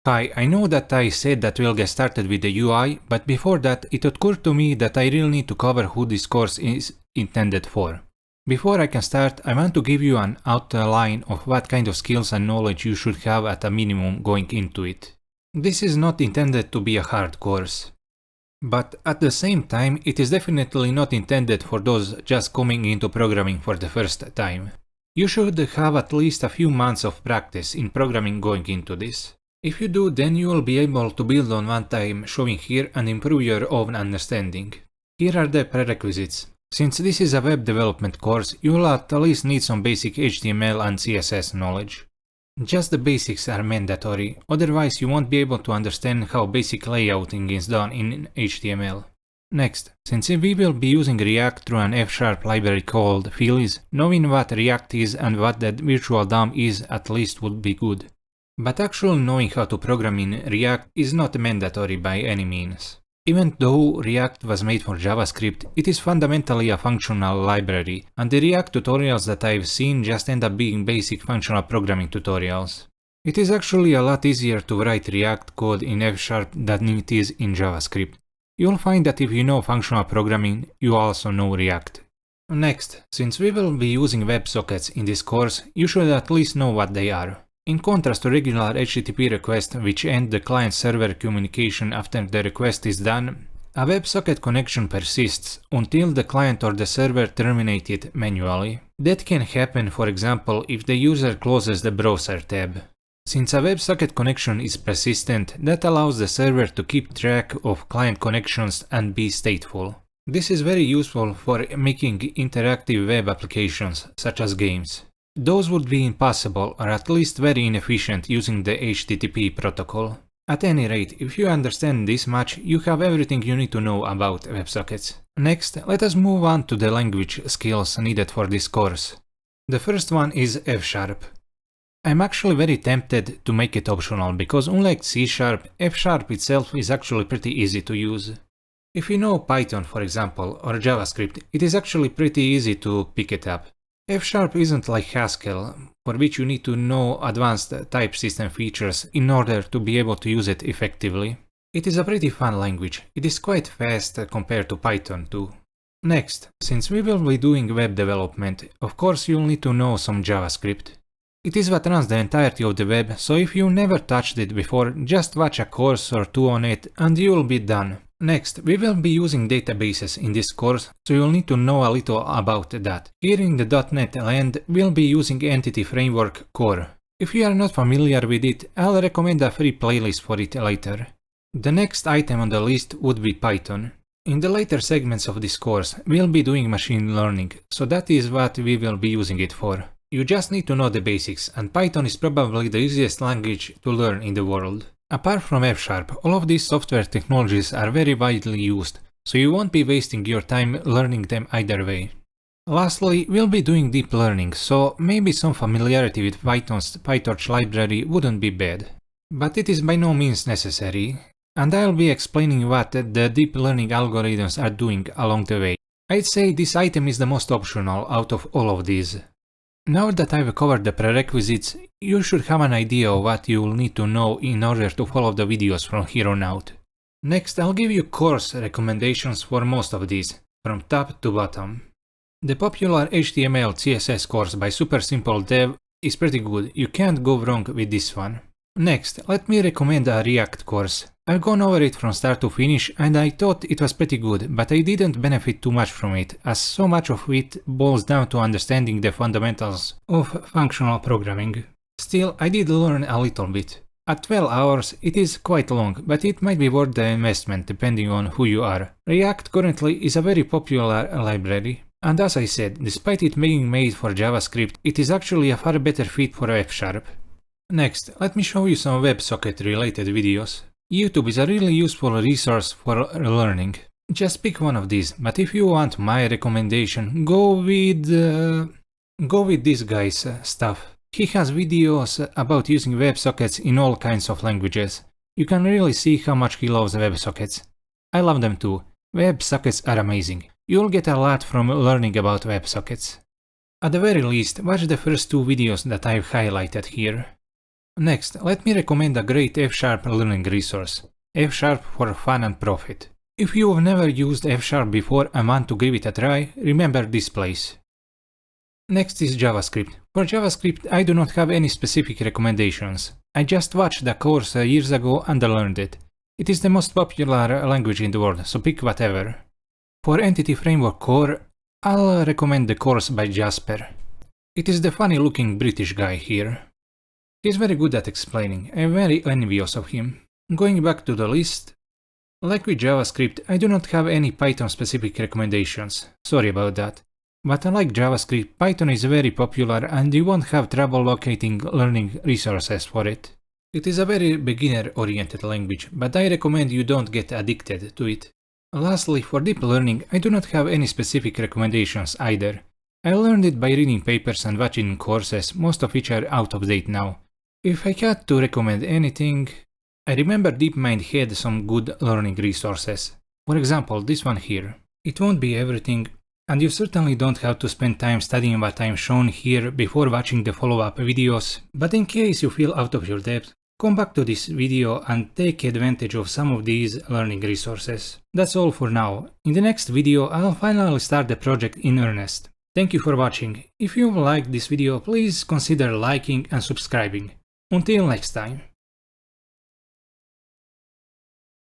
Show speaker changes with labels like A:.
A: Hi, I know that I said that we'll get started with the UI, but before that it occurred to me that I really need to cover who this course is intended for. Before I can start, I want to give you an outline of what kind of skills and knowledge you should have at a minimum going into it. This is not intended to be a hard course. But at the same time, it is definitely not intended for those just coming into programming for the first time. You should have at least a few months of practice in programming going into this. If you do, then you will be able to build on what I am showing here and improve your own understanding. Here are the prerequisites. Since this is a web development course, you will at least need some basic HTML and CSS knowledge. Just the basics are mandatory, otherwise you won't be able to understand how basic layouting is done in HTML. Next, since we will be using React through an F# library called Filis, knowing what React is and what the virtual DOM is at least would be good. But actually knowing how to program in React is not mandatory by any means. Even though React was made for JavaScript, it is fundamentally a functional library, and the React tutorials that I've seen just end up being basic functional programming tutorials. It is actually a lot easier to write React code in F# than it is in JavaScript. You'll find that if you know functional programming, you also know React. Next, since we will be using WebSockets in this course, you should at least know what they are. In contrast to regular HTTP requests which end the client-server communication after the request is done, a WebSocket connection persists until the client or the server terminates it manually. That can happen, for example, if the user closes the browser tab. Since a WebSocket connection is persistent, that allows the server to keep track of client connections and be stateful. This is very useful for making interactive web applications, such as games. Those would be impossible or at least very inefficient using the HTTP protocol. At any rate, if you understand this much, you have everything you need to know about WebSockets. Next, let us move on to the language skills needed for this course. The first one is F#. I'm actually very tempted to make it optional because unlike C#, F# itself is actually pretty easy to use. If you know Python, for example, or JavaScript, it is actually pretty easy to pick it up. F# isn't like Haskell, for which you need to know advanced type system features in order to be able to use it effectively. It is a pretty fun language. It is quite fast compared to Python too. Next, since we will be doing web development, of course you'll need to know some JavaScript. It is what runs the entirety of the web, so if you never touched it before, just watch a course or two on it and you'll be done. Next, we will be using databases in this course, so you'll need to know a little about that. Here in the .NET land, we'll be using Entity Framework Core. If you are not familiar with it, I'll recommend a free playlist for it later. The next item on the list would be Python. In the later segments of this course, we'll be doing machine learning, so that is what we will be using it for. You just need to know the basics, and Python is probably the easiest language to learn in the world. Apart from F#, all of these software technologies are very widely used, so you won't be wasting your time learning them either way. Lastly, we'll be doing deep learning, so maybe some familiarity with Python's PyTorch library wouldn't be bad. But it is by no means necessary, and I'll be explaining what the deep learning algorithms are doing along the way. I'd say this item is the most optional out of all of these. Now that I've covered the prerequisites, you should have an idea of what you'll need to know in order to follow the videos from here on out. Next, I'll give you course recommendations for most of these, from top to bottom. The popular HTML CSS course by Super Simple Dev is pretty good, you can't go wrong with this one. Next, let me recommend a React course. I've gone over it from start to finish and I thought it was pretty good, but I didn't benefit too much from it, as so much of it boils down to understanding the fundamentals of functional programming. Still, I did learn a little bit. At 12 hours, it is quite long, but it might be worth the investment depending on who you are. React currently is a very popular library, and as I said, despite it being made for JavaScript, it is actually a far better fit for F#. Next, let me show you some WebSocket related videos. YouTube is a really useful resource for learning. Just pick one of these, but if you want my recommendation, go with this guy's stuff. He has videos about using WebSockets in all kinds of languages. You can really see how much he loves WebSockets. I love them too. WebSockets are amazing. You'll get a lot from learning about WebSockets. At the very least, watch the first two videos that I've highlighted here. Next, let me recommend a great F# learning resource, F# for Fun and Profit. If you've never used F# before and want to give it a try, remember this place. Next is JavaScript. For JavaScript, I do not have any specific recommendations. I just watched the course years ago and learned it. It is the most popular language in the world, so pick whatever. For Entity Framework Core, I'll recommend the course by Jasper. It is the funny looking British guy here. He's very good at explaining, I'm very envious of him. Going back to the list, like with JavaScript, I do not have any Python specific recommendations, sorry about that. But unlike JavaScript, Python is very popular and you won't have trouble locating learning resources for it. It is a very beginner-oriented language, but I recommend you don't get addicted to it. Lastly, for deep learning, I do not have any specific recommendations either. I learned it by reading papers and watching courses, most of which are out of date now. If I had to recommend anything, I remember DeepMind had some good learning resources. For example, this one here. It won't be everything, and you certainly don't have to spend time studying what I'm shown here before watching the follow-up videos, but in case you feel out of your depth, come back to this video and take advantage of some of these learning resources. That's all for now. In the next video I'll finally start the project in earnest. Thank you for watching. If you liked this video, please consider liking and subscribing. Until next time.